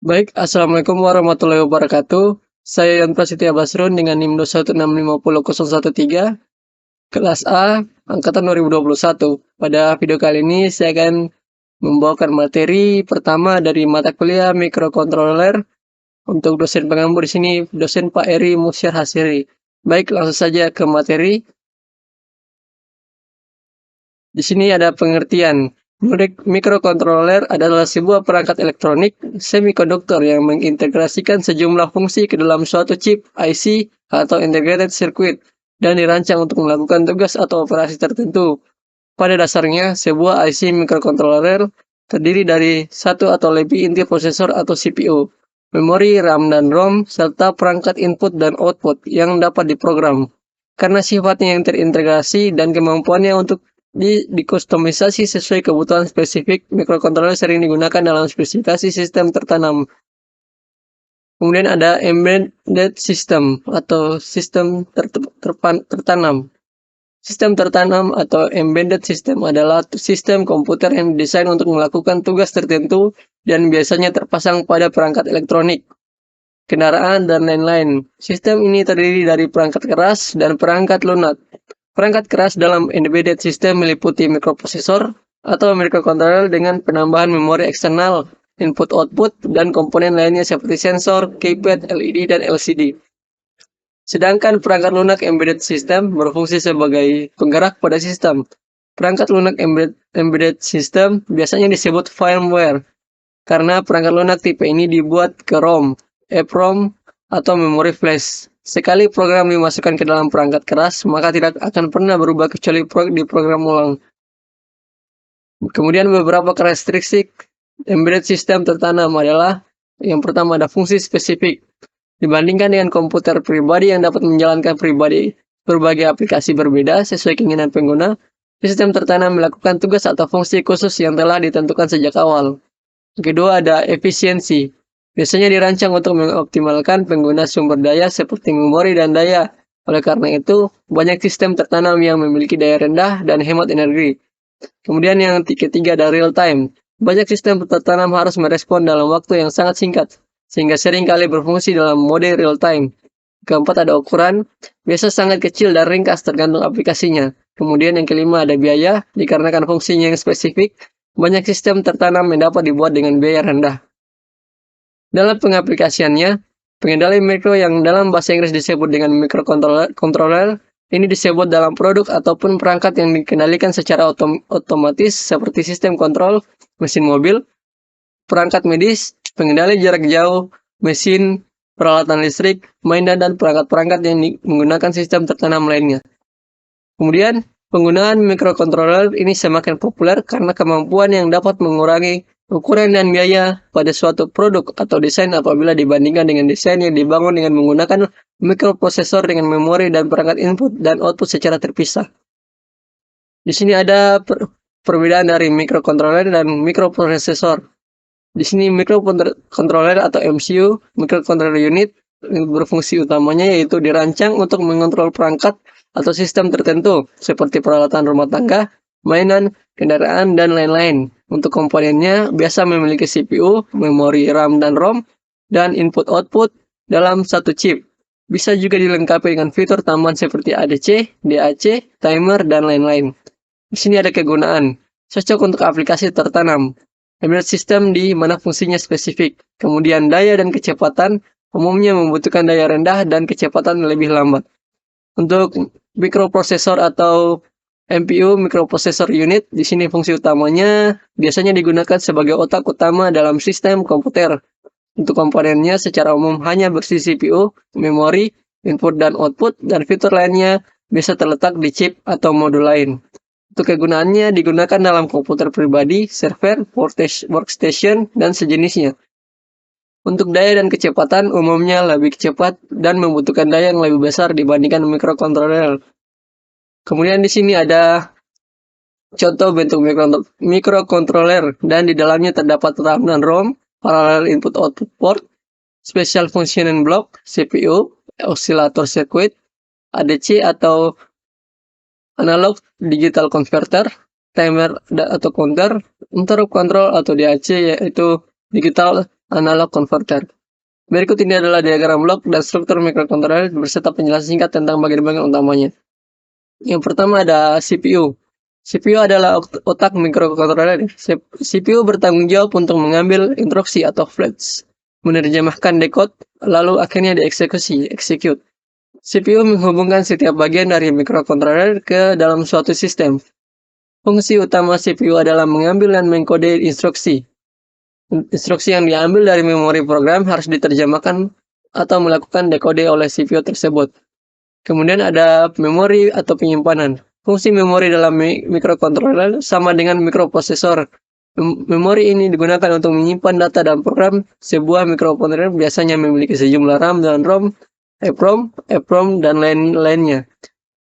Baik, Assalamualaikum warahmatullahi wabarakatuh. Saya Yan Prasetya Basrun dengan NIM 2165013, kelas A, angkatan 2021. Pada video kali ini saya akan membawakan materi pertama dari mata kuliah mikrokontroler untuk dosen pengampu di sini, dosen Pak Eri Musyar Hasiri. Baik, langsung saja ke materi. Di sini ada pengertian. Mikrokontroler adalah sebuah perangkat elektronik semikonduktor yang mengintegrasikan sejumlah fungsi ke dalam suatu chip IC atau integrated circuit dan dirancang untuk melakukan tugas atau operasi tertentu. Pada dasarnya, sebuah IC mikrokontroler terdiri dari satu atau lebih inti prosesor atau CPU, memori RAM dan ROM, serta perangkat input dan output yang dapat diprogram. Karena sifatnya yang terintegrasi dan kemampuannya untuk dikustomisasi sesuai kebutuhan spesifik, mikrokontroler sering digunakan dalam spesifikasi sistem tertanam. Kemudian ada embedded system atau sistem tertanam. Sistem tertanam atau embedded system adalah sistem komputer yang didesain untuk melakukan tugas tertentu dan biasanya terpasang pada perangkat elektronik, kendaraan, dan lain-lain. Sistem ini terdiri dari perangkat keras dan perangkat lunak. Perangkat keras dalam embedded system meliputi mikroprosesor atau microcontroller dengan penambahan memori eksternal, input-output, dan komponen lainnya seperti sensor, keypad, LED, dan LCD. Sedangkan perangkat lunak embedded system berfungsi sebagai penggerak pada sistem. Perangkat lunak embedded system biasanya disebut firmware, karena perangkat lunak tipe ini dibuat ke ROM, EEPROM, atau memori flash. Sekali program dimasukkan ke dalam perangkat keras, maka tidak akan pernah berubah kecuali diprogram ulang. Kemudian beberapa karakteristik embedded system tertanam adalah yang pertama ada fungsi spesifik. Dibandingkan dengan komputer pribadi yang dapat menjalankan berbagai aplikasi berbeda sesuai keinginan pengguna, sistem tertanam melakukan tugas atau fungsi khusus yang telah ditentukan sejak awal. Kedua ada efisiensi. Biasanya dirancang untuk mengoptimalkan pengguna sumber daya seperti memori dan daya. Oleh karena itu, banyak sistem tertanam yang memiliki daya rendah dan hemat energi. Kemudian yang ketiga ada real time. Banyak sistem tertanam harus merespon dalam waktu yang sangat singkat, sehingga seringkali berfungsi dalam mode real time. Keempat ada ukuran, biasa sangat kecil dan ringkas tergantung aplikasinya. Kemudian yang kelima ada biaya, dikarenakan fungsinya yang spesifik, banyak sistem tertanam yang dapat dibuat dengan biaya rendah. Dalam pengaplikasiannya, pengendali mikro yang dalam bahasa Inggris disebut dengan microcontroller, ini disebut dalam produk ataupun perangkat yang dikendalikan secara otomatis seperti sistem kontrol, mesin mobil, perangkat medis, pengendali jarak jauh, mesin, peralatan listrik, mainan, dan perangkat-perangkat yang menggunakan sistem tertanam lainnya. Kemudian, penggunaan microcontroller ini semakin populer karena kemampuan yang dapat mengurangi ukuran dan biaya pada suatu produk atau desain apabila dibandingkan dengan desain yang dibangun dengan menggunakan mikroprosesor dengan memori dan perangkat input dan output secara terpisah. Di sini ada perbedaan dari microcontroller dan mikroprosesor. Di sini microcontroller atau MCU, microcontroller unit, berfungsi utamanya yaitu dirancang untuk mengontrol perangkat atau sistem tertentu seperti peralatan rumah tangga, mainan, kendaraan, dan lain-lain. Untuk komponennya biasa memiliki CPU, memori RAM dan ROM, dan input-output dalam satu chip. Bisa juga dilengkapi dengan fitur tambahan seperti ADC, DAC, timer, dan lain-lain. Di sini ada kegunaan, cocok untuk aplikasi tertanam. Embedded system di mana fungsinya spesifik. Kemudian daya dan kecepatan umumnya membutuhkan daya rendah dan kecepatan lebih lambat. Untuk mikroprosesor atau MPU, microprocessor unit, di sini fungsi utamanya biasanya digunakan sebagai otak utama dalam sistem komputer. Untuk komponennya secara umum hanya bersih CPU, memori, input dan output, dan fitur lainnya bisa terletak di chip atau modul lain. Untuk kegunaannya digunakan dalam komputer pribadi, server, workstation, dan sejenisnya. Untuk daya dan kecepatan umumnya lebih cepat dan membutuhkan daya yang lebih besar dibandingkan microcontroller. Kemudian di sini ada contoh bentuk microcontroller dan di dalamnya terdapat RAM dan ROM, parallel input-output port, special function block, CPU, oscillator circuit, ADC atau analog digital converter, timer atau counter, interrupt control atau DAC yaitu digital analog converter. Berikut ini adalah diagram blok dan struktur mikrokontroler beserta penjelasan singkat tentang bagian-bagian utamanya. Yang pertama ada CPU. CPU adalah otak mikrokontroler. CPU bertanggung jawab untuk mengambil instruksi atau flags, menerjemahkan decode, lalu akhirnya dieksekusi, execute. CPU menghubungkan setiap bagian dari mikrokontroler ke dalam suatu sistem. Fungsi utama CPU adalah mengambil dan mengkode instruksi. Instruksi yang diambil dari memori program harus diterjemahkan atau melakukan dekode oleh CPU tersebut. Kemudian ada memori atau penyimpanan. Fungsi memori dalam mikrokontroler sama dengan mikroprosesor. Memori ini digunakan untuk menyimpan data dan program. Sebuah mikrokontroler biasanya memiliki sejumlah RAM dan ROM, EEPROM, dan lain-lainnya.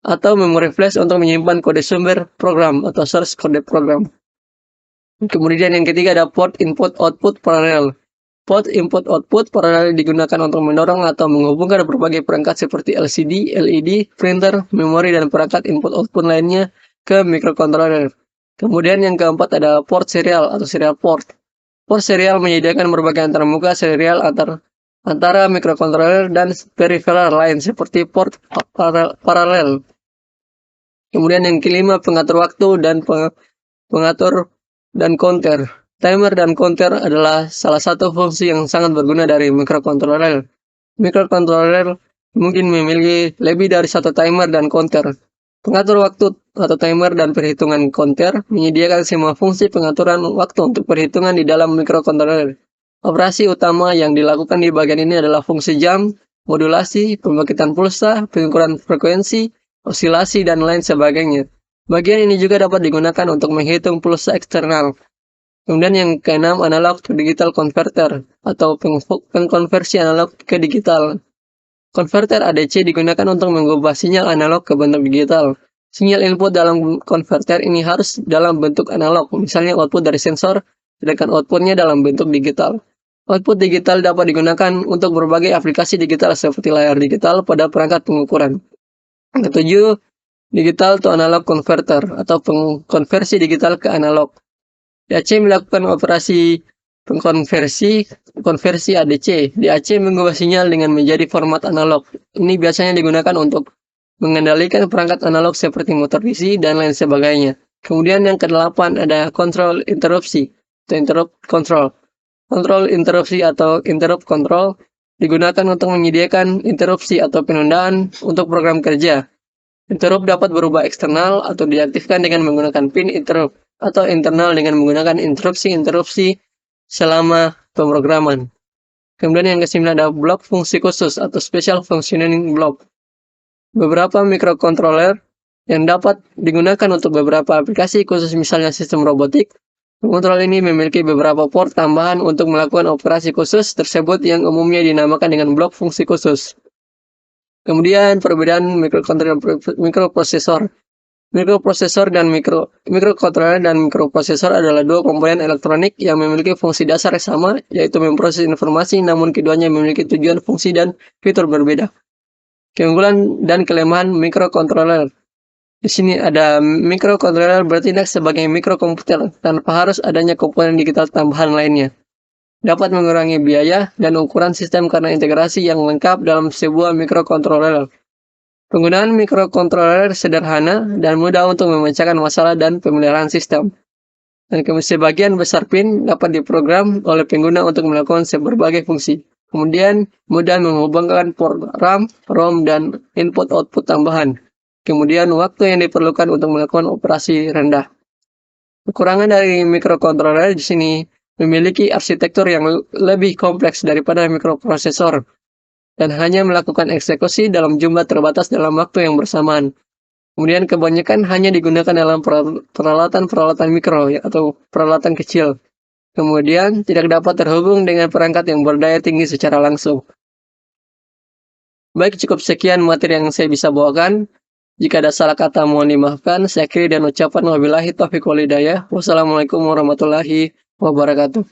Atau memori flash untuk menyimpan kode sumber program atau source code program. Kemudian yang ketiga ada port input-output paralel. Port input-output paralel digunakan untuk mendorong atau menghubungkan berbagai perangkat seperti LCD, LED, printer, memori, dan perangkat input-output lainnya ke mikrokontroler. Kemudian yang keempat ada port serial atau serial port. Port serial menyediakan berbagai antarmuka serial antara mikrokontroler dan peripheral lain seperti port paralel. Kemudian yang kelima pengatur waktu dan pengatur dan counter. Timer dan counter adalah salah satu fungsi yang sangat berguna dari mikrokontroler. Mikrokontroler mungkin memiliki lebih dari satu timer dan counter. Pengatur waktu atau timer dan perhitungan counter menyediakan semua fungsi pengaturan waktu untuk perhitungan di dalam mikrokontroler. Operasi utama yang dilakukan di bagian ini adalah fungsi jam, modulasi, pembangkitan pulsa, pengukuran frekuensi, osilasi, dan lain sebagainya. Bagian ini juga dapat digunakan untuk menghitung pulsa eksternal. Kemudian yang keenam, analog to digital converter atau pengkonversi analog ke digital. Konverter ADC digunakan untuk mengubah sinyal analog ke bentuk digital. Sinyal input dalam konverter ini harus dalam bentuk analog, misalnya output dari sensor, sedangkan outputnya dalam bentuk digital. Output digital dapat digunakan untuk berbagai aplikasi digital seperti layar digital pada perangkat pengukuran. Yang ketujuh, digital to analog converter atau pengkonversi digital ke analog. DAC melakukan operasi konversi ADC. DAC mengubah sinyal dengan menjadi format analog. Ini biasanya digunakan untuk mengendalikan perangkat analog seperti motor DC dan lain sebagainya. Kemudian yang kedelapan ada control interrupsi atau interrupt control. Control interrupsi atau interrupt control digunakan untuk menyediakan interupsi atau penundaan untuk program kerja. Interrupt dapat berubah eksternal atau diaktifkan dengan menggunakan pin interrupt atau internal dengan menggunakan interupsi selama pemrograman. Kemudian yang kesembilan ada blok fungsi khusus atau special functioning block. Beberapa mikrokontroler yang dapat digunakan untuk beberapa aplikasi khusus misalnya sistem robotik. Pengontrol ini memiliki beberapa port tambahan untuk melakukan operasi khusus tersebut yang umumnya dinamakan dengan blok fungsi khusus. Kemudian perbedaan mikroprosesor. Mikroprosesor dan mikrokontroler dan mikroprosesor adalah dua komponen elektronik yang memiliki fungsi dasar yang sama, yaitu memproses informasi, namun keduanya memiliki tujuan, fungsi, dan fitur berbeda. Keunggulan dan kelemahan mikrokontroler. Di sini ada mikrokontroler bertindak sebagai mikrokomputer tanpa harus adanya komponen digital tambahan lainnya. Dapat mengurangi biaya dan ukuran sistem karena integrasi yang lengkap dalam sebuah mikrokontroler. Penggunaan mikrokontroler sederhana dan mudah untuk memecahkan masalah dan pemeliharaan sistem. Dan sebagian besar pin dapat diprogram oleh pengguna untuk melakukan berbagai fungsi. Kemudian mudah menghubungkan port RAM, ROM, dan input-output tambahan. Kemudian waktu yang diperlukan untuk melakukan operasi rendah. Kekurangan dari mikrokontroler di sini memiliki arsitektur yang lebih kompleks daripada mikroprosesor dan hanya melakukan eksekusi dalam jumlah terbatas dalam waktu yang bersamaan. Kemudian kebanyakan hanya digunakan dalam peralatan mikro atau peralatan kecil. Kemudian tidak dapat terhubung dengan perangkat yang berdaya tinggi secara langsung. Baik, cukup sekian materi yang saya bisa bawakan. Jika ada salah kata mohon dimaafkan. Saya akhiri dan ucapan wabillahi taufiq wal hidayah. Wassalamualaikum warahmatullahi wabarakatuh.